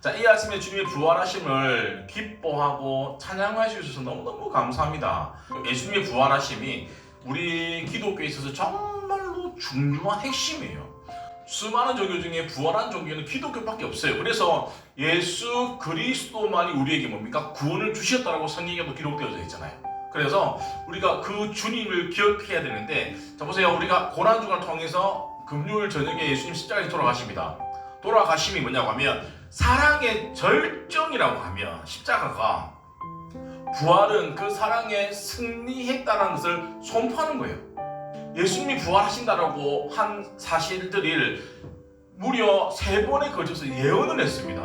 자, 이 아침에 주님의 부활하심을 기뻐하고 찬양할 수 있어서 너무너무 감사합니다. 예수님의 부활하심이 우리 기독교에 있어서 정말로 중요한 핵심이에요. 수많은 종교 중에 부활한 종교는 기독교밖에 없어요. 그래서 예수 그리스도만이 우리에게 뭡니까? 구원을 주셨다고 성경에도 기록되어져 있잖아요. 그래서 우리가 그 주님을 기억해야 되는데, 자 보세요. 우리가 고난주간을 통해서 금요일 저녁에 예수님 십자가에서 돌아가십니다. 돌아가심이 뭐냐고 하면 사랑의 절정이라고 하면 십자가가, 부활은 그 사랑에 승리했다는 것을 선포하는 거예요. 예수님이 부활하신다라고 한 사실들을 무려 3번에 걸쳐서 예언을 했습니다.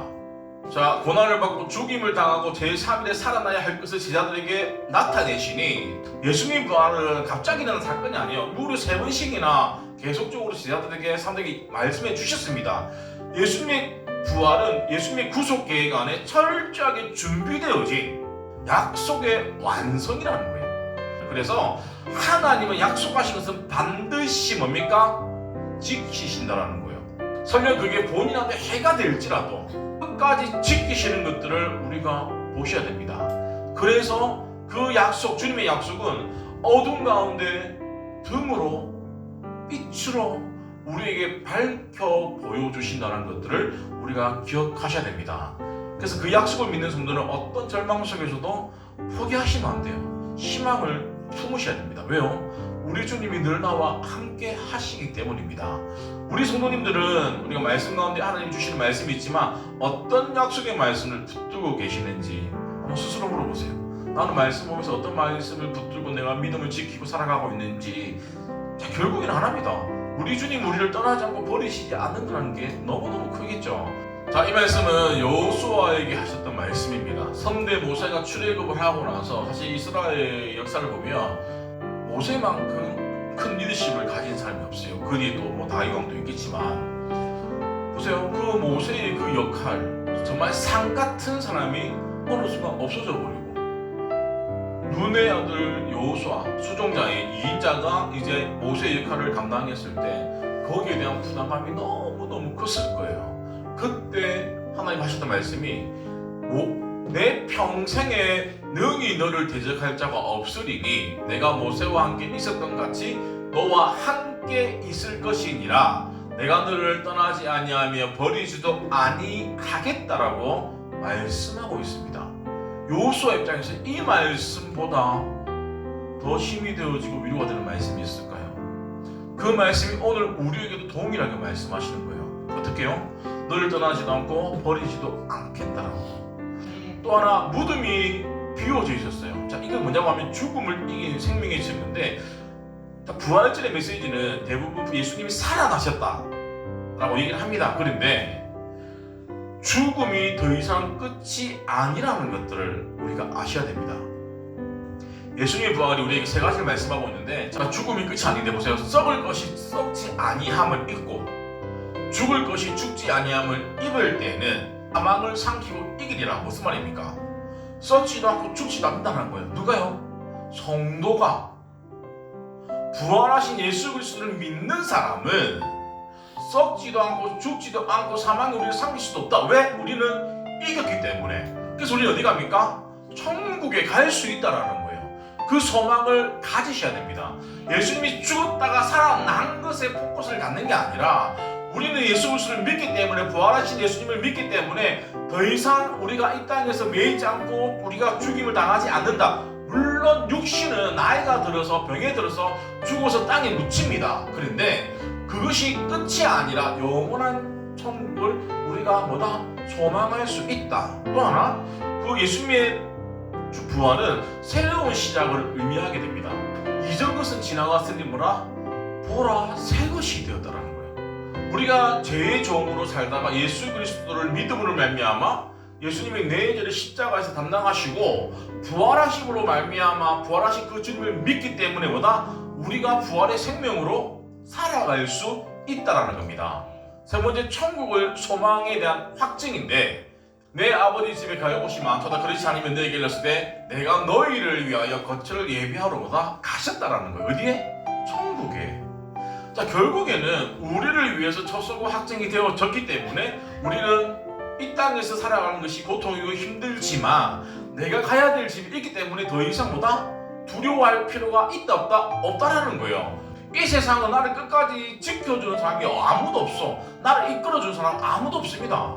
자, 고난을 받고 죽임을 당하고 제3일에 살아나야 할 것을 제자들에게 나타내시니, 예수님 부활은 갑자기 일어난 사건이 아니에요. 무려 3번씩이나 계속적으로 제자들에게 사람들에게 말씀해 주셨습니다. 예수님의 부활은 예수님의 구속 계획 안에 철저하게 준비되어진 약속의 완성이라는 거예요. 그래서 하나님은 약속하신 것은 반드시 뭡니까? 지키신다라는 거예요. 설령 그게 본인한테 해가 될지라도 끝까지 지키시는 것들을 우리가 보셔야 됩니다. 그래서 그 약속, 주님의 약속은 어둠 가운데 등으로 빛으로 우리에게 밝혀 보여주신다는 것들을 우리가 기억하셔야 됩니다. 그래서 그 약속을 믿는 성도는 어떤 절망 속에서도 포기하시면 안 돼요. 희망을 품으셔야 됩니다. 왜요? 우리 주님이 늘 나와 함께 하시기 때문입니다. 우리 성도님들은 우리가 말씀 가운데 하나님 주시는 말씀이 있지만 어떤 약속의 말씀을 붙들고 계시는지 한번 스스로 물어보세요. 나는 말씀 보면서 어떤 말씀을 붙들고 내가 믿음을 지키고 살아가고 있는지. 자, 결국에는 하나입니다. 우리 주님 우리를 떠나지 않고 버리시지 않는다는 게 너무너무 크겠죠. 자, 이 말씀은 여호수아에게 하셨던 말씀입니다. 선대 모세가 출애굽을 하고 나서 사실 이스라엘 역사를 보면 모세만큼 큰 리더십을 가진 사람이 없어요. 그 뒤에 또 뭐 다윗 왕도 있겠지만, 보세요. 그 모세의 그 역할, 정말 상 같은 사람이 어느 순간 없어져 버리고, 눈의 아들 여호수아, 수종자의 2인자가 이제 모세의 역할을 감당했을 때 거기에 대한 부담감이 너무너무 컸을 거예요. 그때 하나님 하셨던 말씀이 내 평생에 능히 너를 대적할 자가 없으리니 내가 모세와 함께 있었던 같이 너와 함께 있을 것이니라. 내가 너를 떠나지 아니하며 버리지도 아니하겠다라고 말씀하고 있습니다. 여호수아 입장에서 이 말씀보다 더 힘이 되어지고 위로가 되는 말씀이 있을까요? 그 말씀이 오늘 우리에게도 동일하게 말씀하시는 거예요. 어떻게요? 너를 떠나지도 않고 버리지도 않겠다라고. 또 하나, 무덤이 비워져 있었어요. 자, 이건 뭐냐고 하면 죽음을 이긴 생명의 증거인데, 부활절의 메시지는 대부분 예수님이 살아나셨다라고 얘기를 합니다. 그런데 죽음이 더 이상 끝이 아니라는 것들을 우리가 아셔야 됩니다. 예수님의 부활이 우리에게 3가지를 말씀하고 있는데, 자, 죽음이 끝이 아닌데 보세요. 썩을 것이 썩지 아니함을 입고 죽을 것이 죽지 아니함을 입을 때는 사망을 삼키고 이기리라. 무슨 말입니까? 썩지도 않고 죽지도 않는다는 거예요. 누가요? 성도가. 부활하신 예수 그리스도를 믿는 사람은 썩지도 않고 죽지도 않고 사망이 우리를 삼킬 수도 없다. 왜? 우리는 이겼기 때문에. 그래서 우리는 어디 갑니까? 천국에 갈 수 있다라는 거예요. 그 소망을 가지셔야 됩니다. 예수님이 죽었다가 살아난 것에 포커스를 갖는 게 아니라, 우리는 예수 그리스도를 믿기 때문에, 부활하신 예수님을 믿기 때문에 더 이상 우리가 이 땅에서 매이지 않고 우리가 죽임을 당하지 않는다. 물론 육신은 나이가 들어서 병에 들어서 죽어서 땅에 묻힙니다. 그런데 그것이 끝이 아니라 영원한 천국을 우리가 뭐다? 소망할 수 있다. 또 하나, 그 예수님의 부활은 새로운 시작을 의미하게 됩니다. 이전 것은 지나갔으니 뭐라? 보라, 새 것이 되었다라는 거예요. 우리가 죄의 종으로 살다가 예수 그리스도를 믿음으로 말미암아 예수님이 내 죄를 십자가에서 담당하시고 부활하심으로 말미암아 부활하신 그 주님을 믿기 때문에 뭐다? 우리가 부활의 생명으로 살아갈 수 있다라는 겁니다. 세 번째, 천국을 소망에 대한 확증인데, 내 아버지 집에 갈 곳이 많도다. 그렇지 않으면 너에게 일렀을 때 내가 너희를 위하여 거처를 예비하러 뭐다? 가셨다라는 거예요. 어디에? 천국에. 자, 결국에는 우리를 위해서 처소고 확증이 되어졌기 때문에 우리는 이 땅에서 살아가는 것이 고통이고 힘들지만 내가 가야 될 집이 있기 때문에 더 이상 뭐다? 두려워할 필요가 있다 없다라는 거예요. 이 세상은 나를 끝까지 지켜주는 사람이 아무도 없어. 나를 이끌어주는 사람 아무도 없습니다.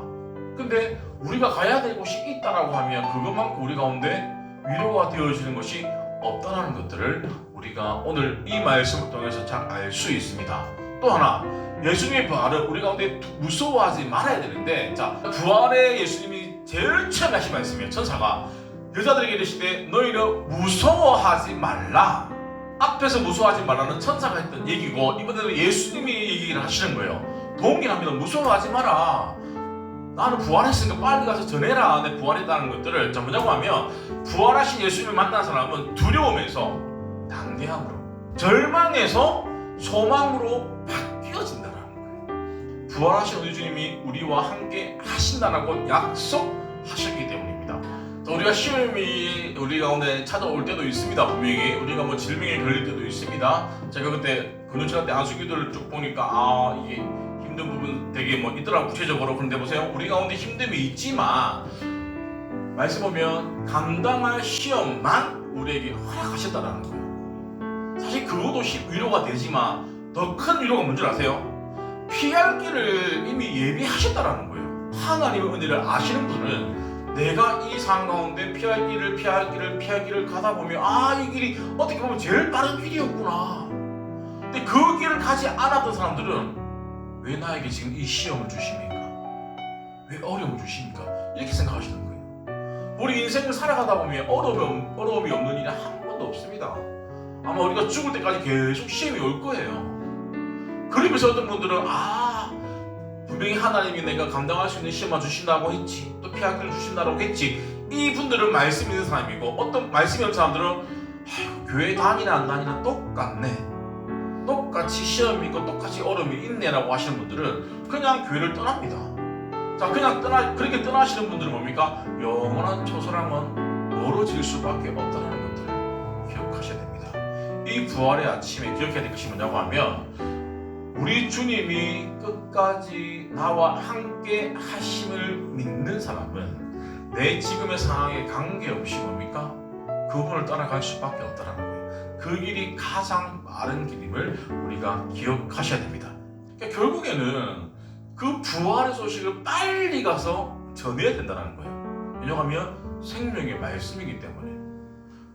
근데 우리가 가야 될 곳이 있다라고 하면 그것만큼 우리 가운데 위로가 되어지는 것이 없다라는 것들을 우리가 오늘 이 말씀을 통해서 잘 알 수 있습니다. 또 하나, 예수님의 부활은 우리 가운데 무서워하지 말아야 되는데, 자, 부활에 예수님이 제일 처음 하신 말씀이에요. 천사가 여자들에게 이르시되 너희는 무서워하지 말라. 앞에서 무서워하지 말라는 천사가 했던 얘기고, 이번에는 예수님이 얘기를 하시는 거예요. 동일합니다. 무서워하지 마라. 나는 부활했으니까 빨리 가서 전해라. 내 부활했다는 것들을. 자, 뭐냐고 하면 부활하신 예수님을 만난 사람은 두려움에서 담대함으로, 절망에서 소망으로 바뀌어진다는 거예요. 부활하신 우리 주님이 우리와 함께 하신다라고 약속하셨기 때문입니다. 자, 우리가 시험이 우리 가운데 찾아올 때도 있습니다. 분명히 우리가 뭐 질병에 걸릴 때도 있습니다. 제가 그때 근육질환 때 안수기도를 쭉 보니까 이게 힘든 부분 되게 뭐 있더라고, 구체적으로. 그런데 보세요, 우리 가운데 힘듦이 있지만 말씀 보면 감당할 시험만 우리에게 허락하셨다는 거예요. 사실 그것도 위로가 되지만 더 큰 위로가 뭔지 아세요? 피할 길을 이미 예비하셨다는 거예요. 하나님의 은혜를 아시는 분은 내가 이 상황 가운데 피할 길을 가다 보면 이 길이 어떻게 보면 제일 빠른 길이었구나. 근데 그 길을 가지 않았던 사람들은 왜 나에게 지금 이 시험을 주십니까? 왜 어려움을 주십니까? 이렇게 생각하시는 거예요. 우리 인생을 살아가다 보면 어려움이 없는 일이 한 번도 없습니다. 아마 우리가 죽을 때까지 계속 시험이 올 거예요. 그러면서 어떤 분들은 분명히 하나님이 내가 감당할 수 있는 시험만 주신다고 했지, 또 피할 길을 주신다고 했지. 이 분들은 말씀 있는 사람이고, 어떤 말씀 없는 사람들은 교회 다니나 안 다니나 똑같네, 똑같이 시험이 있고 똑같이 어려움이 있네라고 하시는 분들은 그냥 교회를 떠납니다. 자, 그렇게 떠나시는 분들은 뭡니까? 영원한 초소랑은 멀어질 수밖에 없다는 것들을 기억하셔야 됩니다. 이 부활의 아침에 기억해야 될 것이 뭐냐고 하면, 우리 주님이 끝까지 나와 함께 하심을 믿는 사람은 내 지금의 상황에 관계없이 뭡니까? 그분을 따라갈 수밖에 없다는 거예요. 그 길이 가장 빠른 길임을 우리가 기억하셔야 됩니다. 그러니까 결국에는 그 부활의 소식을 빨리 가서 전해야 된다는 거예요. 왜냐하면 생명의 말씀이기 때문에.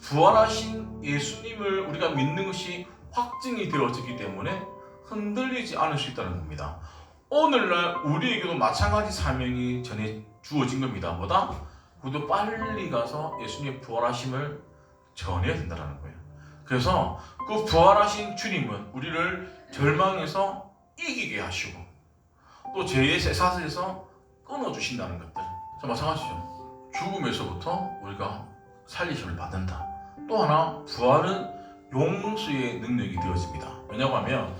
부활하신 예수님을 우리가 믿는 것이 확증이 되어지기 때문에 흔들리지 않을 수 있다는 겁니다. 오늘날 우리에게도 마찬가지 사명이 전해 주어진 겁니다. 뭐다? 우리도 빨리 가서 예수님의 부활하심을 전해야 된다는 거예요. 그래서 그 부활하신 주님은 우리를 절망에서 이기게 하시고 또 죄의 쇠사슬에서 끊어주신다는 것들. 자, 마찬가지죠. 죽음에서부터 우리가 살리심을 받는다. 또 하나, 부활은 용서의 능력이 되어집니다. 왜냐고 하면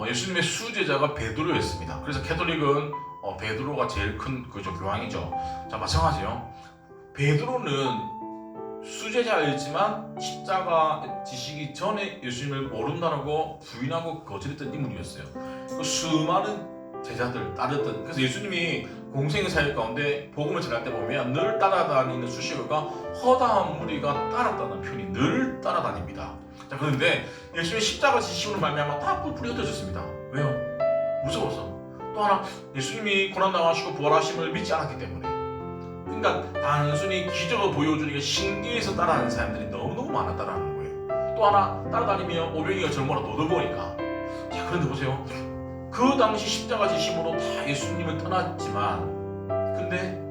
예수님의 수제자가 베드로였습니다. 그래서 캐톨릭은 베드로가 제일 큰 교황이죠. 자, 마찬가지요. 베드로는 수제자였지만 십자가 지시기 전에 예수님을 모른다라고 부인하고 거절했던 인물이었어요. 그 수많은 제자들 따르던, 그래서 예수님이 공생의 사역 가운데 복음을 전할 때 보면 늘 따라다니는 수식어가 허다한 무리가 따랐다는 표현이 늘 따라다닙니다. 자, 그런데 예수님의 십자가 지심으로 말미암아 다 뿔뿔이 흩어졌습니다. 왜요? 무서워서. 또 하나, 예수님이 고난당하시고 부활하심을 믿지 않았기 때문에. 그러니까 단순히 기적을 보여주니까 신기해서 따라하는 사람들이 너무너무 많았다라는 거예요. 또 하나, 따라다니며 오병이가 절모라 너덜보니까. 자, 그런데 보세요. 그 당시 십자가 지심으로 다 예수님을 떠났지만, 근데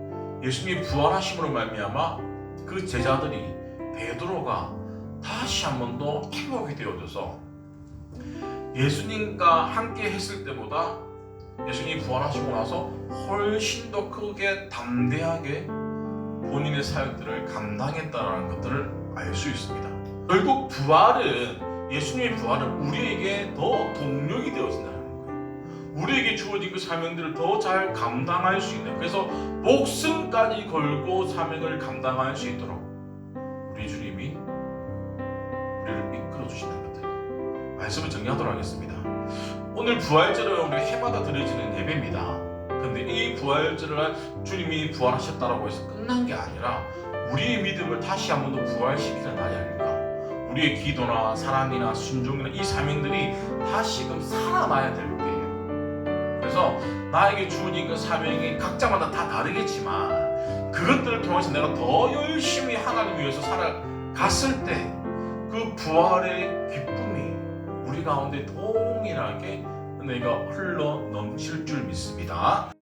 예수님이 부활하심으로 말미암아 그 제자들이, 베드로가 다시 한 번 더 행복이 되어져서 예수님과 함께 했을 때보다 예수님이 부활하시고 나서 훨씬 더 크게 담대하게 본인의 사역들을 감당했다는 것들을 알 수 있습니다. 결국 예수님의 부활은 우리에게 더 동력이 되어진다는 거예요. 우리에게 주어진 그 사명들을 더 잘 감당할 수 있는, 그래서 목숨까지 걸고 사명을 감당할 수 있도록 우리 주님이 우리를 이끌어 주시는 것들, 말씀을 정리하도록 하겠습니다. 오늘 부활절은 우리 해마다 드려지는 예배입니다. 근데 이 부활절을 주님이 부활하셨다라고 해서 끝난 게 아니라 우리의 믿음을 다시 한 번 더 부활시키는 날이 아닐까. 우리의 기도나 사랑이나 순종이나 이 사명들이 다시금 살아나야 될 때예요. 그래서 나에게 주어진 그 사명이 각자마다 다 다르겠지만 그것들을 통해서 내가 더 열심히 하나님 위해서 살아갔을 때 그 부활의 기쁨이 우리 가운데 동일하게 내가 흘러 넘칠 줄 믿습니다.